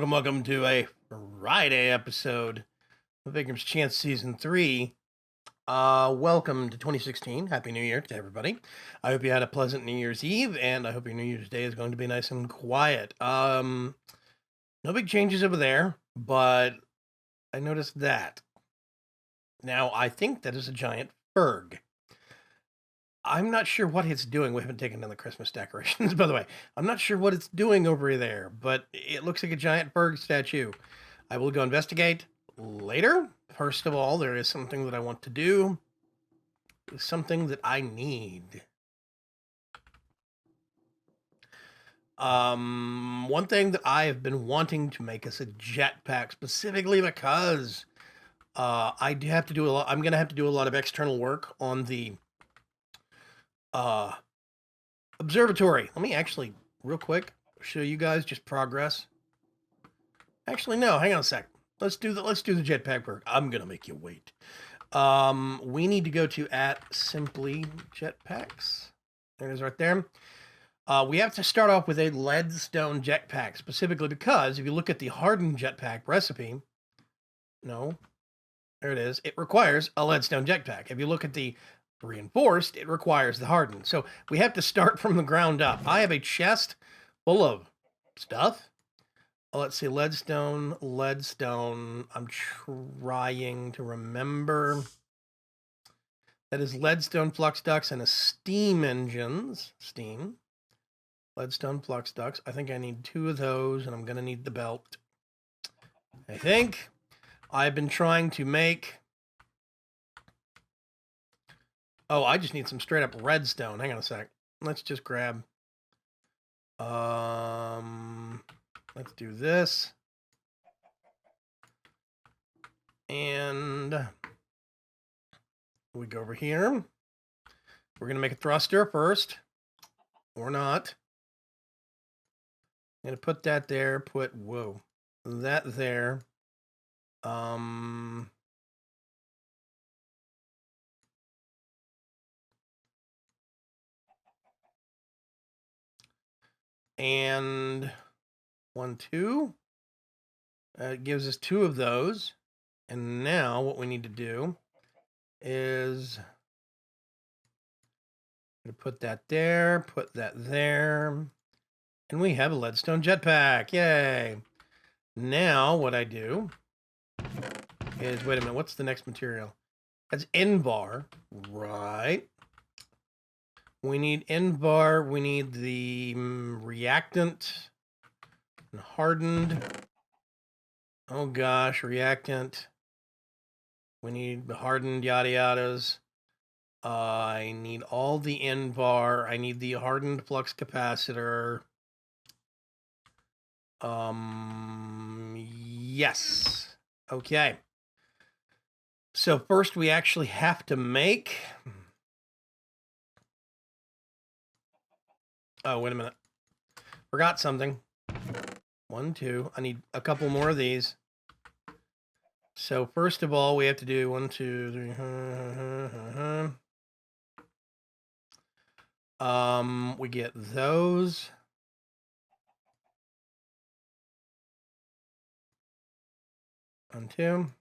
Welcome to a Friday episode of Vaygrim's Chance Season 3. Welcome to 2016. Happy New Year to everybody. I hope you had a pleasant New Year's Eve, and I hope your New Year's Day is going to be nice and quiet. No big changes over there, but I noticed that. Now, I think that is a giant Ferg. I'm not sure what it's doing. We haven't taken down the Christmas decorations, by the way. I'm not sure what it's doing over there, but it looks like a giant Ferg statue. I will go investigate later. First of all, there is something that I want to do. Something that I need. One thing that I have been wanting to make is a jetpack, specifically because I do have to do a lot. I'm going to have to do a lot of external work on the Observatory. Let me actually, real quick, show you guys just progress. Actually, no, hang on a sec. Let's do the jetpack work. I'm gonna make you wait. We need to go to @simply jetpacks. There it is right there. We have to start off with a leadstone jetpack, specifically because if you look at the hardened jetpack recipe, no, there it is. It requires a leadstone jetpack. If you look at the reinforced, it requires the hardened. So we have to start from the ground up. I have a chest full of stuff. Let's see, leadstone. I'm trying to remember. That is leadstone flux ducts and a steam engines. Steam. Leadstone flux ducts. I think I need 2 of those, and I'm going to need the belt. I think. I've been trying to make... Oh, I just need some straight up redstone. Hang on a sec. Let's just grab... Let's do this. And we go over here. We're going to make a thruster first. Or not. I'm going to put that there. Whoa. That there. And 1, 2. It gives us 2 of those. And now what we need to do is put that there, put that there. And we have a leadstone jetpack. Yay. Now what I do is, wait a minute, what's the next material? That's N-bar, right? We need N-bar, we need the reactant and hardened. Oh gosh, reactant. We need the hardened yada yadas. I need all the N-bar. I need the hardened flux capacitor. Yes. Okay. So first we actually have to make... Oh, wait a minute. Forgot something. 1, 2. I need a couple more of these. So first of all, we have to do 1, 2, 3. We get those. One, 2.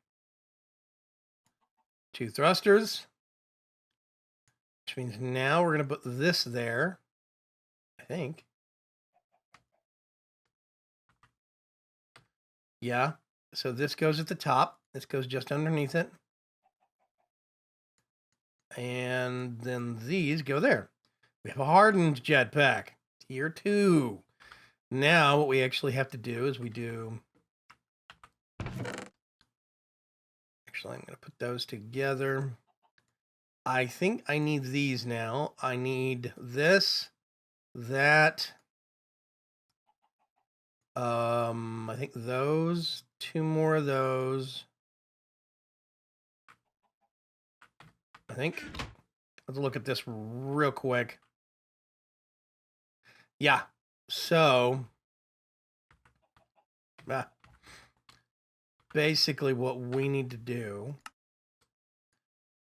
2 thrusters. Which means now we're going to put this there. I think. Yeah. So this goes at the top. This goes just underneath it. And then these go there. We have a hardened jetpack. Tier 2. Now what we actually have to do is we do... Actually, I'm going to put those together. I think I need these now. I need this, that. I think those. 2 more of those. I think. Let's look at this real quick. Yeah. So... basically what we need to do...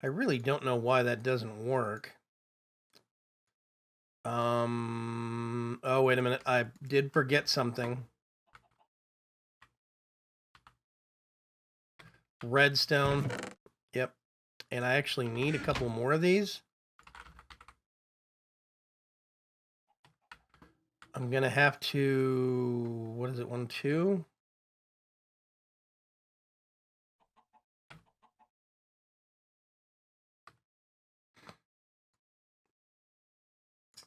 I really don't know why that doesn't work. Oh, wait a minute. I did forget something. redstone. Yep. And I actually need a couple more of these. I'm going to have to, what is it, 1, 2?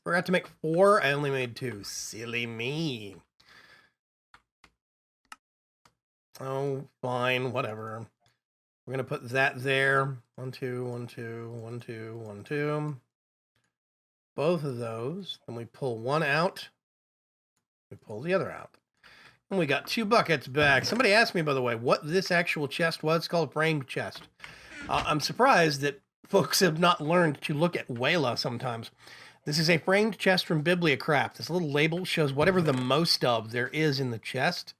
Forgot to make 4. I only made 2. Silly me. Oh, fine, whatever. We're going to put that there. 1, 2, 1, 2, 1, 2, 1, 2. Both of those. Then we pull one out. We pull the other out. And we got 2 buckets back. Somebody asked me, by the way, what this actual chest was. It's called a framed chest. I'm surprised that folks have not learned to look at Wayla sometimes. This is a framed chest from Bibliocraft. This little label shows whatever the most of there is in the chest.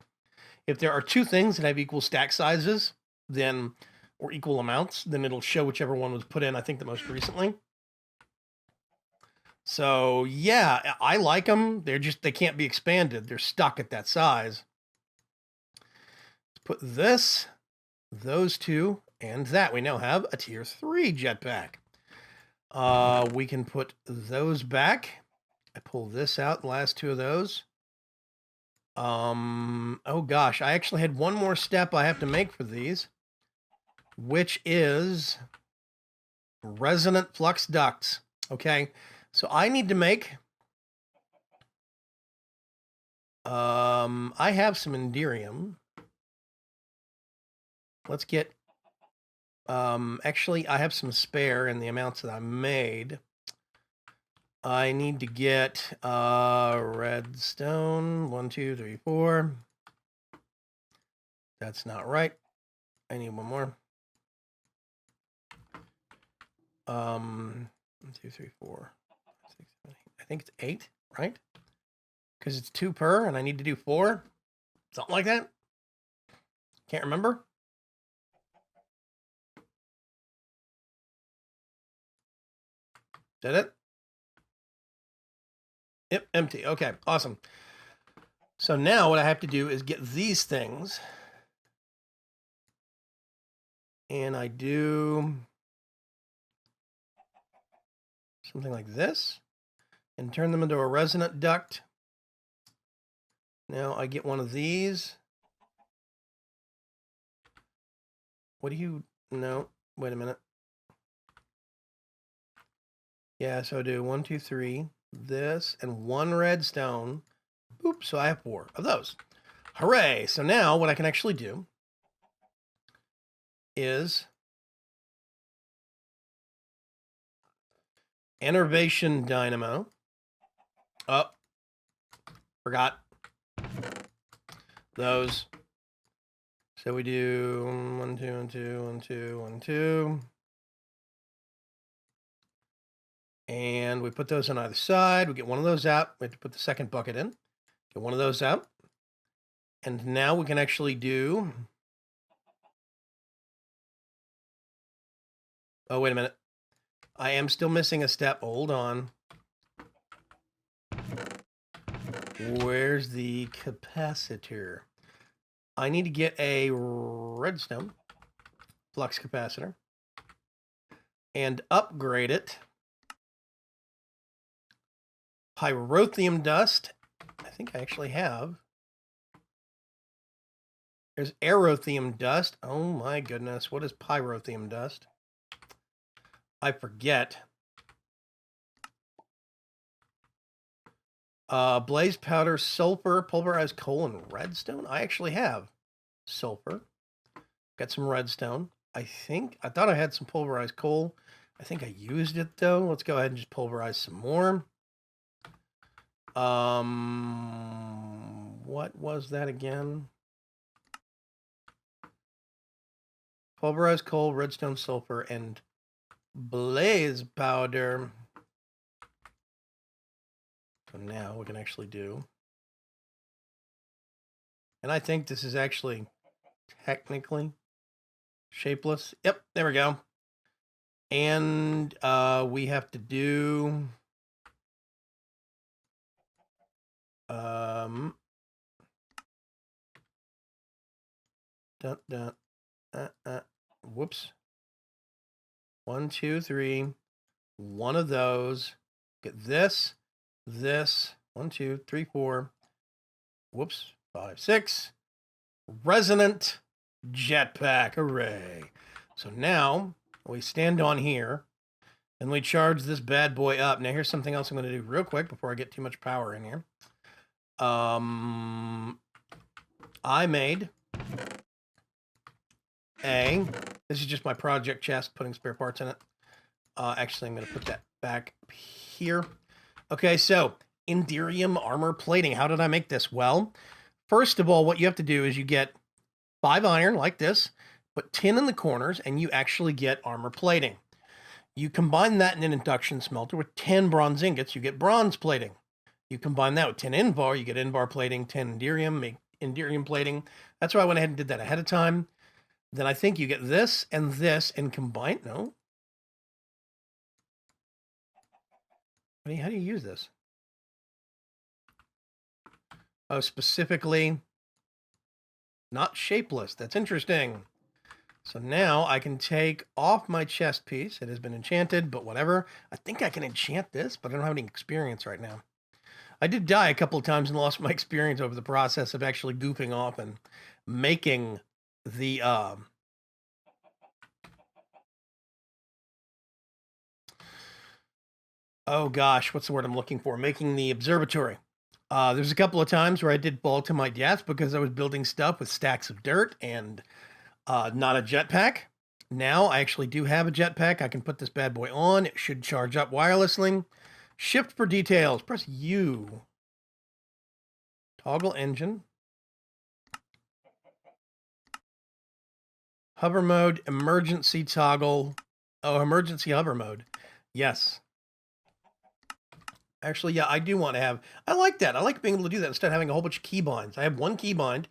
If there are 2 things that have equal stack sizes, then, or equal amounts, then it'll show whichever one was put in, I think, the most recently. So yeah, I like them. They can't be expanded. They're stuck at that size. Let's put this, those 2, and that. We now have a tier 3 jetpack. We can put those back. I pull this out, the last 2 of those. Oh gosh, I actually had one more step I have to make for these, which is resonant flux ducts. Okay, so I need to make, I have some Enderium. Let's get, actually I have some spare in the amounts that I made. I need to get redstone. 1, 2, 3, 4. That's not right. I need one more. 1, 2, 3, 4, 5, 6, 7, 8. I think it's 8, right? Because it's 2 per, and I need to do 4. Something like that. Can't remember. Is that it? Yep, empty. Okay, awesome. So now what I have to do is get these things. And I do something like this and turn them into a resonant duct. Now I get one of these. What do you, no, wait a minute. Yeah, so I do 1, 2, 3, this, and 1 redstone. Oops, so I have 4 of those. Hooray! So now what I can actually do is Innovation Dynamo. Oh, forgot those. So we do 1, 2, 1, 2, 1, 2, 1, 2. And we put those on either side. We get one of those out. We have to put the second bucket in. Get one of those out. And now we can actually do... Oh, wait a minute. I am still missing a step. Hold on. Where's the capacitor? I need to get a redstone flux capacitor and upgrade it. Pyrotheum dust. I think I actually have. There's aerotheum dust. Oh my goodness. What is pyrotheum dust? I forget. Blaze powder, sulfur, pulverized coal, and redstone. I actually have sulfur. Got some redstone. I thought I had some pulverized coal. I think I used it though. Let's go ahead and just pulverize some more. What was that again? Pulverized coal, redstone, sulfur, and blaze powder. So now we can actually do. And I think this is actually technically shapeless. Yep, there we go. And we have to do dun, dun. Whoops. 1, 2, 3. One of those. Get this. 1, 2, 3, 4. Whoops. 5, 6. Resonant jetpack. Hooray. So now we stand on here and we charge this bad boy up. Now here's something else I'm going to do real quick before I get too much power in here. I made this is just my project chest, putting spare parts in it. Actually, I'm going to put that back here. Okay, so Indirium armor plating. How did I make this? Well, first of all, what you have to do is you get 5 iron like this, put tin in the corners, and you actually get armor plating. You combine that in an induction smelter with 10 bronze ingots, you get bronze plating. You combine that with 10 invar, you get invar plating, 10 Indirium, make Indirium plating. That's why I went ahead and did that ahead of time. Then I think you get this and combine. No. How do you use this? Oh, specifically not shapeless. That's interesting. So now I can take off my chest piece. It has been enchanted, but whatever. I think I can enchant this, but I don't have any experience right now. I did die a couple of times and lost my experience over the process of actually goofing off and making the oh gosh, what's the word I'm looking for? Making the observatory. There's a couple of times where I did fall to my death because I was building stuff with stacks of dirt and not a jetpack. Now I actually do have a jetpack. I can put this bad boy on. It should charge up wirelessly. Shift for details. Press U. Toggle engine. Hover mode. Emergency toggle. Oh, emergency hover mode. Yes. Actually, yeah, I do want to have... I like that. I like being able to do that instead of having a whole bunch of keybinds. I have one keybind.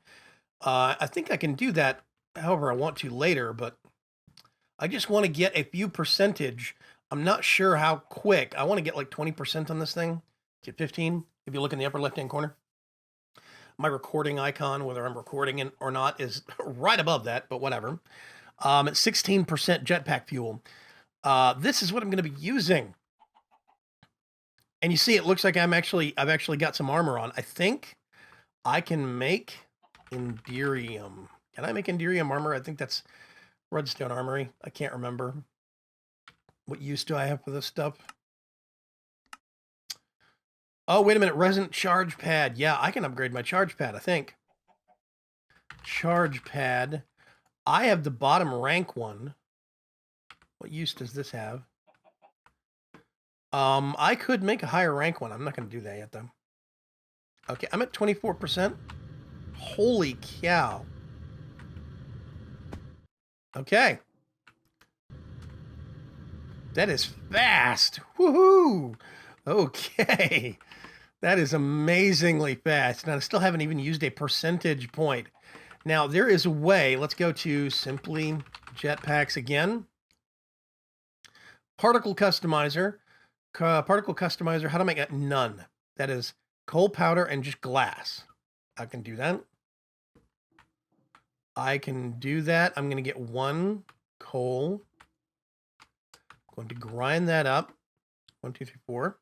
I think I can do that however I want to later, but I just want to get a few percentage. I'm not sure how quick. I want to get like 20% on this thing. Get 15. If you look in the upper left-hand corner. My recording icon, whether I'm recording it or not, is right above that, but whatever. It's 16% jetpack fuel. This is what I'm going to be using. And you see, it looks like I've actually got some armor on. I think I can make Indirium. Can I make Indirium armor? I think that's Redstone Armory. I can't remember. What use do I have for this stuff? Oh, wait a minute. Resonant charge pad. Yeah, I can upgrade my charge pad, I think. Charge pad. I have the bottom rank one. What use does this have? I could make a higher rank one. I'm not going to do that yet, though. Okay, I'm at 24%. Holy cow. Okay. That is fast. Woohoo! Okay. That is amazingly fast. And I still haven't even used a percentage point. Now, there is a way. Let's go to Simply Jetpacks again. Particle Customizer. Particle Customizer. How to make it? None. That is coal powder and just glass. I can do that. I can do that. I'm going to get 1 coal. I'm going to grind that up. 1, 2, 3, 4.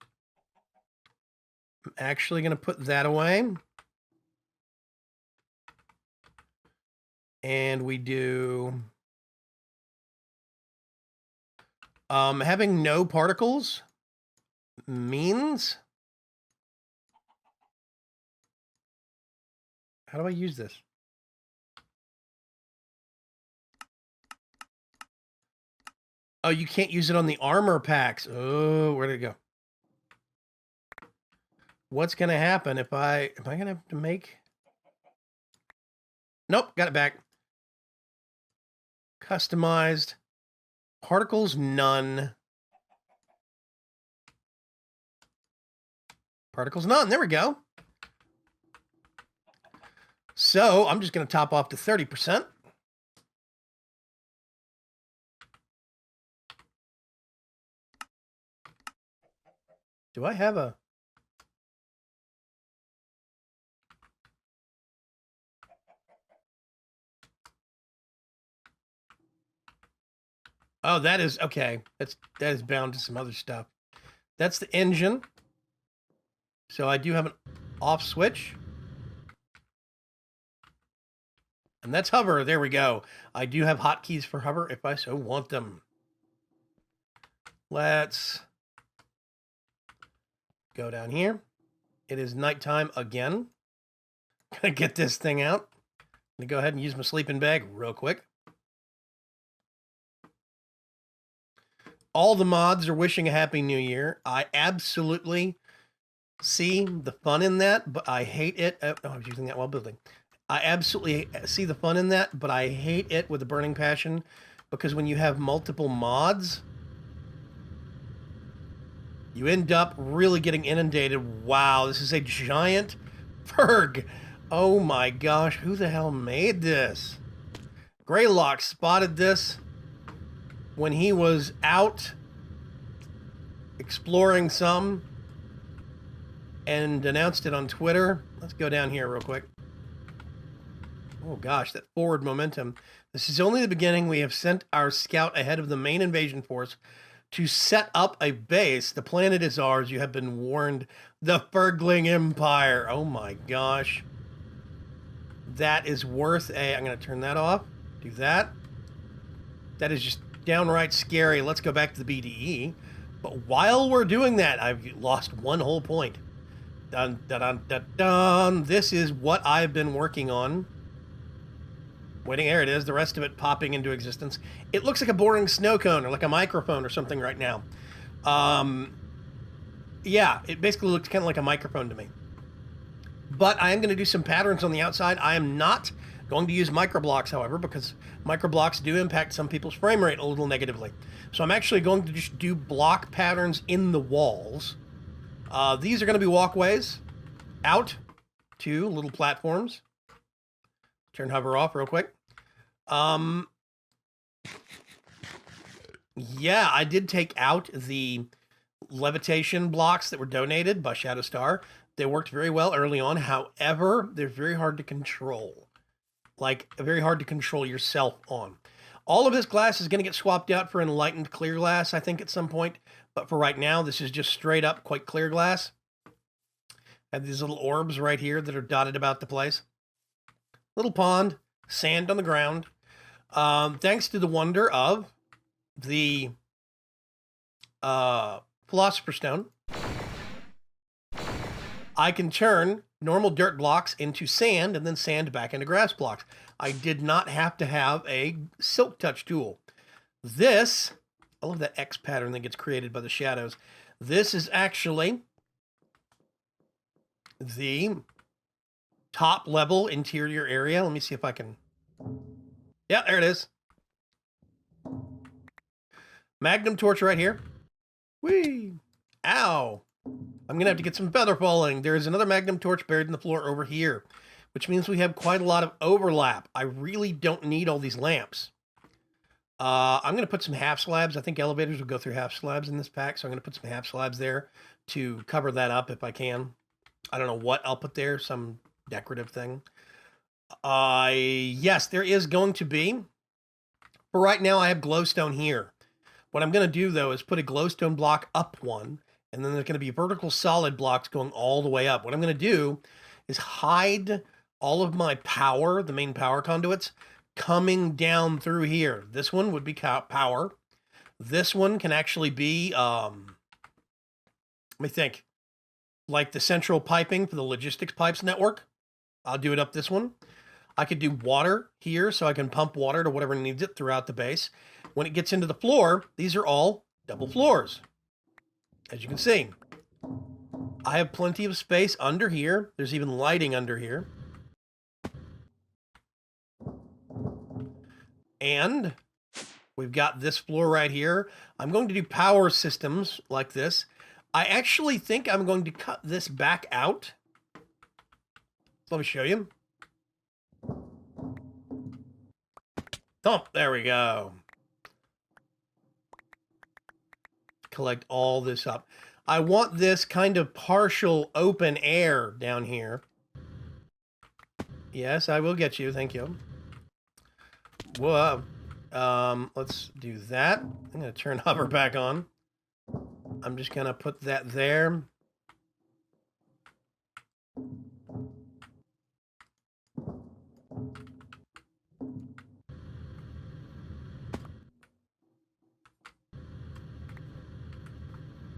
I'm actually going to put that away. And we do... having no particles means... How do I use this? Oh, you can't use it on the armor packs. Oh, where'd it go? What's going to happen if am I going to have to make... Nope, got it back. Customized. Particles, none. Particles, none. There we go. So I'm just going to top off to 30%. Do I have a... Oh, that is okay. That is bound to some other stuff. That's the engine. So I do have an off switch. And that's hover. There we go. I do have hotkeys for hover if I so want them. Let's go down here. It is nighttime again. Gonna get this thing out. Gonna go ahead and use my sleeping bag real quick. All the mods are wishing a happy new year. I absolutely see the fun in that, but I hate it. Oh, I was using that while building. I absolutely see the fun in that, but I hate it with a burning passion, because when you have multiple mods, you end up really getting inundated. Wow, this is a giant Ferg. Oh my gosh, who the hell made this? Greylock spotted this when he was out exploring some and announced it on Twitter. Let's go down here real quick. Oh gosh, that forward momentum. This is only the beginning. We have sent our scout ahead of the main invasion force to set up a base. The planet is ours. You have been warned. The Fergling Empire. Oh my gosh. That is worth a... I'm going to turn that off. Do that. That is just downright scary. Let's go back to the BDE. But while we're doing that, I've lost one whole point. Dun, dun, dun, dun, dun. This is what I've been working on. Waiting, there it is. The rest of it popping into existence. It looks like a boring snow cone or like a microphone or something right now. Yeah, it basically looks kind of like a microphone to me. But I am going to do some patterns on the outside. I am not going to use microblocks, however, because microblocks do impact some people's frame rate a little negatively. So I'm actually going to just do block patterns in the walls. These are going to be walkways out to little platforms. Turn hover off real quick. Yeah, I did take out the levitation blocks that were donated by Shadowstar. They worked very well early on. However, they're very hard to control. Like, very hard to control yourself on. All of this glass is going to get swapped out for enlightened clear glass, I think, at some point. But for right now, this is just straight up quite clear glass. I have these little orbs right here that are dotted about the place. Little pond, sand on the ground. Thanks to the wonder of the Philosopher's Stone, I can turn normal dirt blocks into sand and then sand back into grass blocks. I did not have to have a silk touch tool. This, I love that X pattern that gets created by the shadows. This is actually the top level interior area. Let me see if I can... Yeah, there it is. Magnum torch right here. Whee! Ow! I'm going to have to get some feather falling. There is another magnum torch buried in the floor over here, which means we have quite a lot of overlap. I really don't need all these lamps. I'm going to put some half slabs. I think elevators will go through half slabs in this pack, so I'm going to put some half slabs there to cover that up if I can. I don't know what I'll put there, some decorative thing. Yes, there is going to be. For right now, I have glowstone here. What I'm going to do, though, is put a glowstone block up one, and then there's going to be vertical solid blocks going all the way up. What I'm going to do is hide all of my power, the main power conduits, coming down through here. This one would be power. This one can actually be, let me think, like the central piping for the logistics pipes network. I'll do it up this one. I could do water here, so I can pump water to whatever needs it throughout the base. When it gets into the floor, these are all double floors. As you can see, I have plenty of space under here. There's even lighting under here. And we've got this floor right here. I'm going to do power systems like this. I actually think I'm going to cut this back out. Let me show you. Thump, there we go. Collect all this up. I want this kind of partial open air down here. Yes, I will get you. Thank you. Whoa. Let's do that. I'm going to turn hover back on. I'm just going to put that there.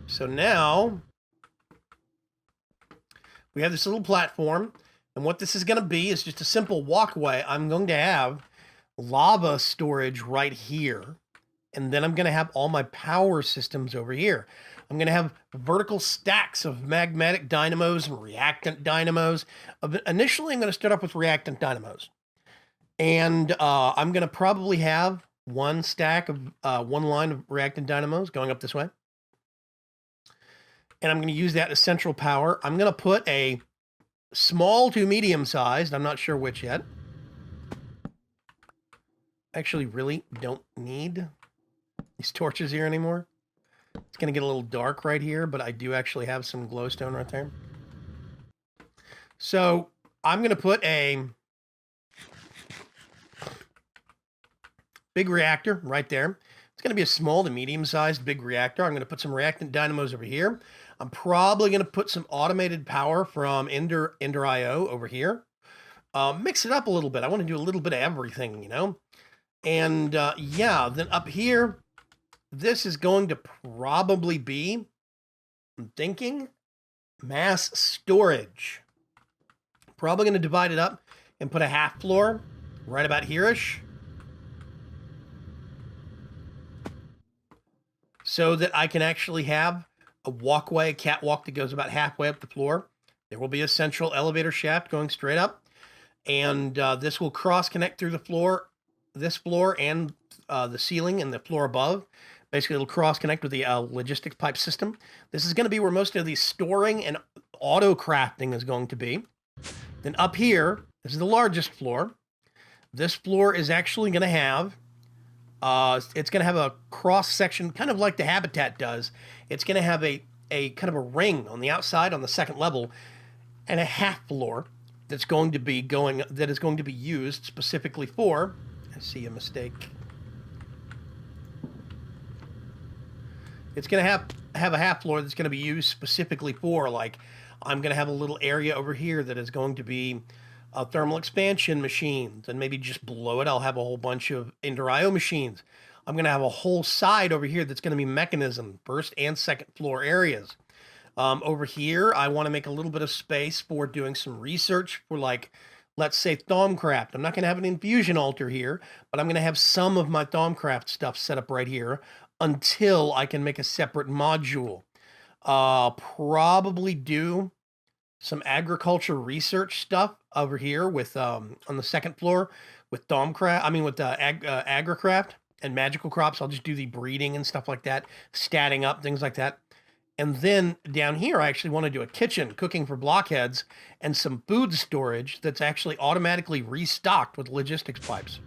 So now we have this little platform, and what this is going to be is just a simple walkway. I'm going to have lava storage right here, and then I'm going to have all my power systems over here. I'm going to have vertical stacks of magmatic dynamos and reactant dynamos. Initially, I'm going to start off with reactant dynamos, and I'm going to probably have one stack of one line of reactant dynamos going up this way. And I'm going to use that as central power. I'm going to put a small to medium sized, I'm not sure which yet. Actually, really don't need these torches here anymore. It's going to get a little dark right here, but I do actually have some glowstone right there. So I'm going to put a big reactor right there. It's going to be a small to medium-sized big reactor. I'm going to put some reactant dynamos over here. I'm probably going to put some automated power from Ender.io over here. Mix it up a little bit. I want to do a little bit of everything, you know? And yeah, then up here, this is going to probably be, I'm thinking, mass storage. Probably going to divide it up and put a half floor right about here-ish, so that I can actually have a walkway, a catwalk that goes about halfway up the floor. There will be a central elevator shaft going straight up, and this will cross-connect through the floor, this floor, and the ceiling and the floor above. Basically, it'll cross-connect with the logistics pipe system. This is going to be where most of the storing and auto-crafting is going to be. Then up here, this is the largest floor. This floor is actually going to have it's going to have a cross section, kind of like the habitat does. It's going to have a kind of a ring on the outside on the second level, and a half floor that's going to be used specifically for. I see a mistake. It's going to have a half floor that's going to be used specifically for, like, I'm going to have a little area over here that is going to be thermal expansion machines, and maybe just below it I'll have a whole bunch of Ender.io machines. I'm going to have a whole side over here that's going to be mechanism, first and second floor areas. Over here, I want to make a little bit of space for doing some research for, like, let's say Thaumcraft. I'm not going to have an infusion altar here, but I'm going to have some of my Thaumcraft stuff set up right here until I can make a separate module. Probably do some agriculture research stuff over here with on the second floor with Thaumcraft. I mean, with Agricraft and magical crops. I'll just do the breeding and stuff like that, statting up, things like that. And then down here, I actually want to do a kitchen, cooking for blockheads, and some food storage that's actually automatically restocked with logistics pipes.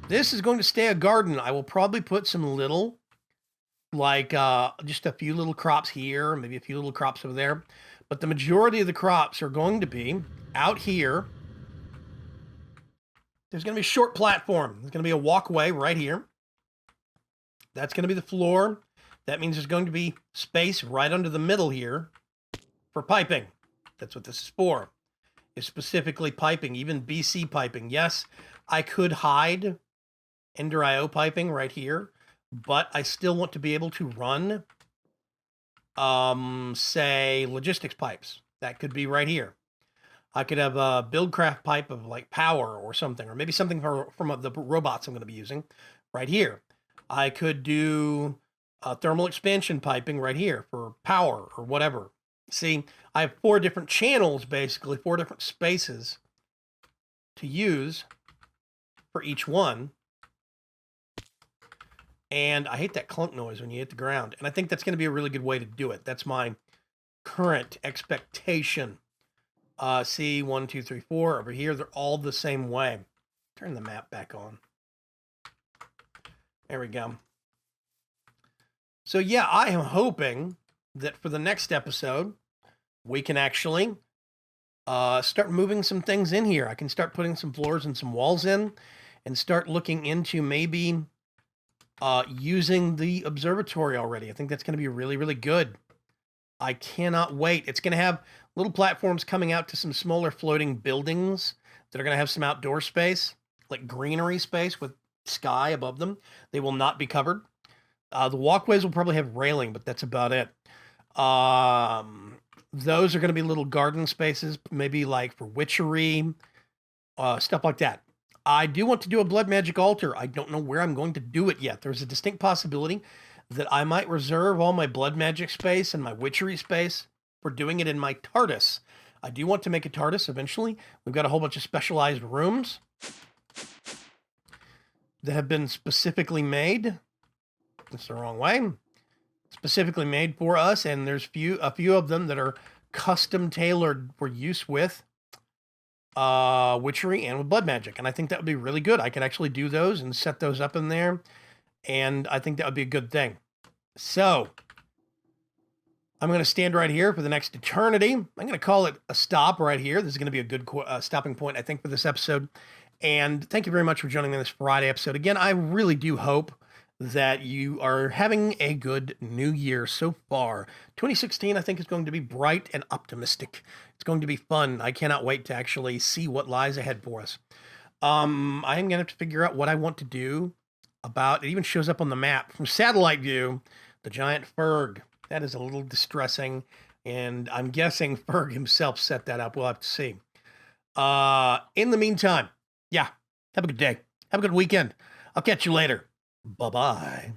This is going to stay a garden. I will probably put some little, like just a few little crops here, maybe a few little crops over there. But the majority of the crops are going to be out here. There's going to be a short platform. There's going to be a walkway right here. That's going to be the floor. That means there's going to be space right under the middle here for piping. That's what this is for. It's specifically piping, even BC piping. Yes, I could hide Ender.io piping right here, but I still want to be able to run say logistics pipes. That could be right here. I could have a buildcraft pipe of like power or something, or maybe something from the robots I'm going to be using right here. I could do thermal expansion piping right here for power or whatever. See, I have 4 different channels, basically 4 different spaces to use for each one. And I hate that clunk noise when you hit the ground. And I think that's going to be a really good way to do it. That's my current expectation. See, 1, 2, 3, 4 over here. They're all the same way. Turn the map back on. There we go. So yeah, I am hoping that for the next episode, we can actually start moving some things in here. I can start putting some floors and some walls in. and start looking into maybe using the observatory already. I think that's going to be really, really good. I cannot wait. It's going to have little platforms coming out to some smaller floating buildings that are going to have some outdoor space, like greenery space with sky above them. They will not be covered. The walkways will probably have railing, but that's about it. Those are going to be little garden spaces, maybe like for witchery, stuff like that. I do want to do a blood magic altar. I don't know where I'm going to do it yet. There's a distinct possibility that I might reserve all my blood magic space and my witchery space for doing it in my TARDIS. I do want to make a TARDIS eventually. We've got a whole bunch of specialized rooms that have been specifically made. That's the wrong way. Specifically made for us, and there's a few of them that are custom tailored for use with witchery and with blood magic, and I think that would be really good. I could actually do those and set those up in there, and I think that would be a good thing. So I'm going to stand right here for the next eternity. I'm going to call it a stop right here. This is going to be a good stopping point, I think, for this episode. And thank you very much for joining me on this Friday episode. Again, I really do hope that you are having a good new year so far. 2016, I think, is going to be bright and optimistic. It's going to be fun. I cannot wait to actually see what lies ahead for us. I am going to have to figure out what I want to do about, it even shows up on the map from satellite view, the giant Ferg. That is a little distressing, and I'm guessing Ferg himself set that up. We'll have to see. In the meantime, yeah, have a good day. Have a good weekend. I'll catch you later. Bye-bye.